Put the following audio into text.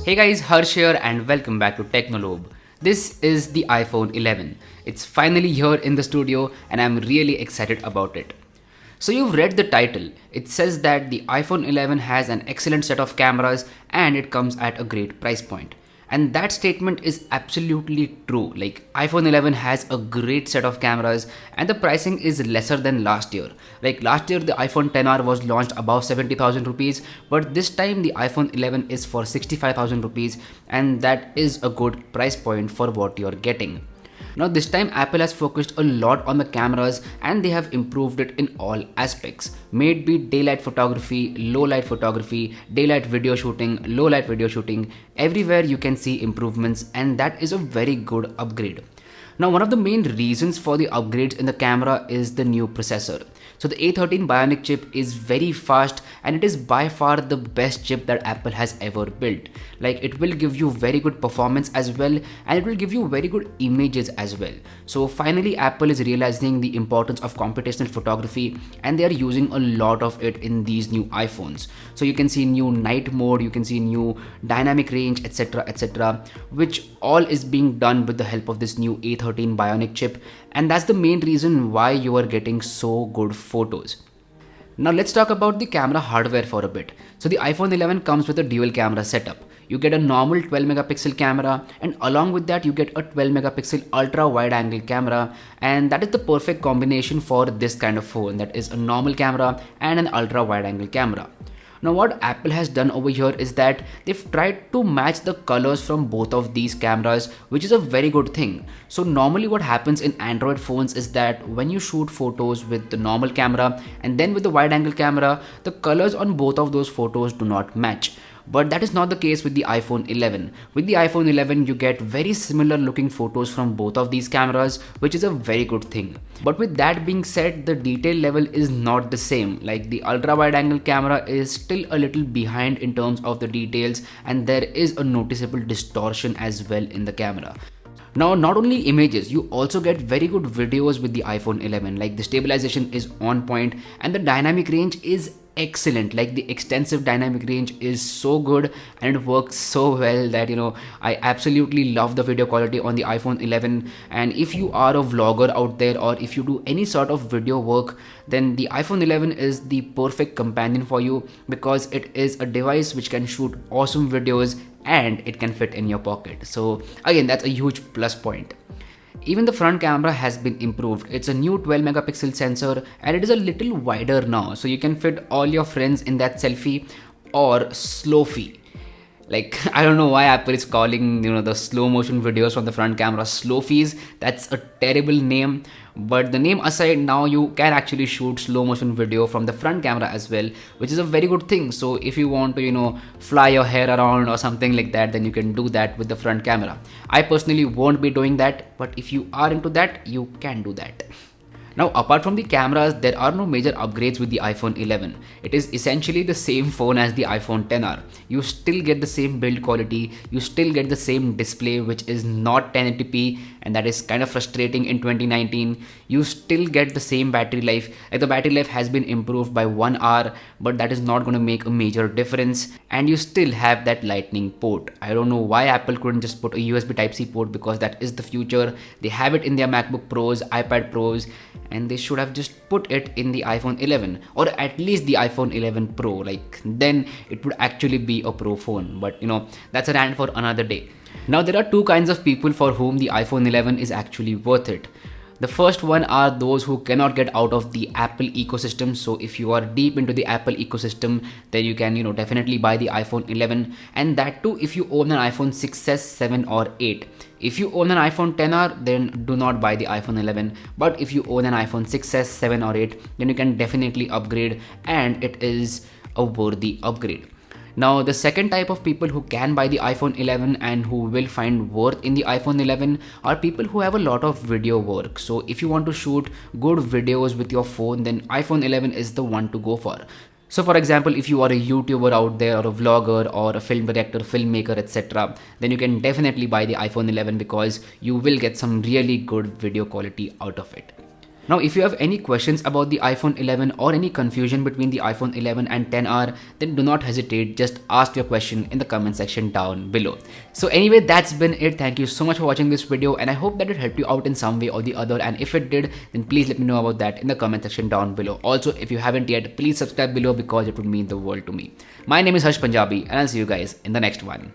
Hey guys, Harsh here and welcome back to Technolobe. This is the iPhone 11. It's finally here in the studio and I'm really excited about it. So you've read the title. It says that the iPhone 11 has an excellent set of cameras and it comes at a great price point. And that statement is absolutely true. Like iPhone 11 has a great set of cameras and the pricing is lesser than last year. Like last year the iPhone 10R was launched above 70,000 rupees, but this time the iPhone 11 is for 65,000 rupees and that is a good price point for what you're getting. Now this time Apple has focused a lot on the cameras and they have improved it in all aspects. May it be daylight photography, low light photography, daylight video shooting, low light video shooting, everywhere you can see improvements and that is a very good upgrade. Now one of the main reasons for the upgrades in the camera is the new processor. So the A13 Bionic chip is very fast and it is by far the best chip that Apple has ever built. Like it will give you very good performance as well and it will give you very good images as well. So finally Apple is realizing the importance of computational photography and they are using a lot of it in these new iPhones. So you can see new night mode, you can see new dynamic range, etc, which all is being done with the help of this new A13 Bionic chip, and that's the main reason why you are getting so good photos. Now let's talk about the camera hardware for a bit. So the iPhone 11 comes with a dual camera setup. You get a normal 12 megapixel camera and along with that you get a 12 megapixel ultra wide angle camera, and that is the perfect combination for this kind of phone, that is a normal camera and an ultra wide angle camera. Now what Apple has done over here is that they've tried to match the colors from both of these cameras, which is a very good thing. So normally what happens in Android phones is that when you shoot photos with the normal camera and then with the wide angle camera, the colors on both of those photos do not match. But that is not the case with the iPhone 11. With the iPhone 11 you get very similar looking photos from both of these cameras, which is a very good thing. But with that being said, the detail level is not the same. Like the ultra wide angle camera is still a little behind in terms of the details and there is a noticeable distortion as well in the camera. Now not only images, you also get very good videos with the iPhone 11. Like the stabilization is on point and the dynamic range is excellent. Like the extensive dynamic range is so good and it works so well that I absolutely love the video quality on the iPhone 11. And if you are a vlogger out there or if you do any sort of video work, then the iPhone 11 is the perfect companion for you because it is a device which can shoot awesome videos and it can fit in your pocket. So again, that's a huge plus point. Even the front camera has been improved. It's a new 12 megapixel sensor and it is a little wider now, so you can fit all your friends in that selfie or slowfie. Like I don't know why Apple is calling the slow motion videos from the front camera slowfies. That's a terrible name, but the name aside, now you can actually shoot slow motion video from the front camera as well, which is a very good thing. So if you want to fly your hair around or something like that, then you can do that with the front camera. I personally won't be doing that, but if you are into that, you can do that. Now apart from the cameras, there are no major upgrades with the iPhone 11. It is essentially the same phone as the iPhone 10R. You still get the same build quality, you still get the same display which is not 1080p, and that is kind of frustrating in 2019. You still get the same battery life. Like the battery life has been improved by 1 hour, but that is not going to make a major difference, and you still have that lightning port. I don't know why Apple couldn't just put a USB Type-C port because that is the future. They have it in their MacBook Pros, iPad Pros, and they should have just put it in the iPhone 11 or at least the iPhone 11 Pro. Like then it would actually be a pro phone, but that's a rant for another day. Now there are two kinds of people for whom the iPhone 11 is actually worth it. The first one are those who cannot get out of the Apple ecosystem. So if you are deep into the Apple ecosystem, then you can definitely buy the iPhone 11, and that too if you own an iPhone 6s, 7 or 8. If you own an iPhone 10R, then do not buy the iPhone 11, but if you own an iPhone 6s, 7 or 8, then you can definitely upgrade and it is a worthy upgrade. Now the second type of people who can buy the iPhone 11 and who will find worth in the iPhone 11 are people who have a lot of video work. So if you want to shoot good videos with your phone, then iPhone 11 is the one to go for. So for example, if you are a YouTuber out there or a vlogger or a film director, filmmaker, etc., then you can definitely buy the iPhone 11 because you will get some really good video quality out of it. Now, if you have any questions about the iPhone 11 or any confusion between the iPhone 11 and 10R, then do not hesitate, just ask your question in the comment section down below. So anyway, that's been it. Thank you so much for watching this video, and I hope that it helped you out in some way or the other, and if it did, then please let me know about that in the comment section down below. Also, if you haven't yet, please subscribe below because it would mean the world to me. My name is Harsh Punjabi, and I'll see you guys in the next one.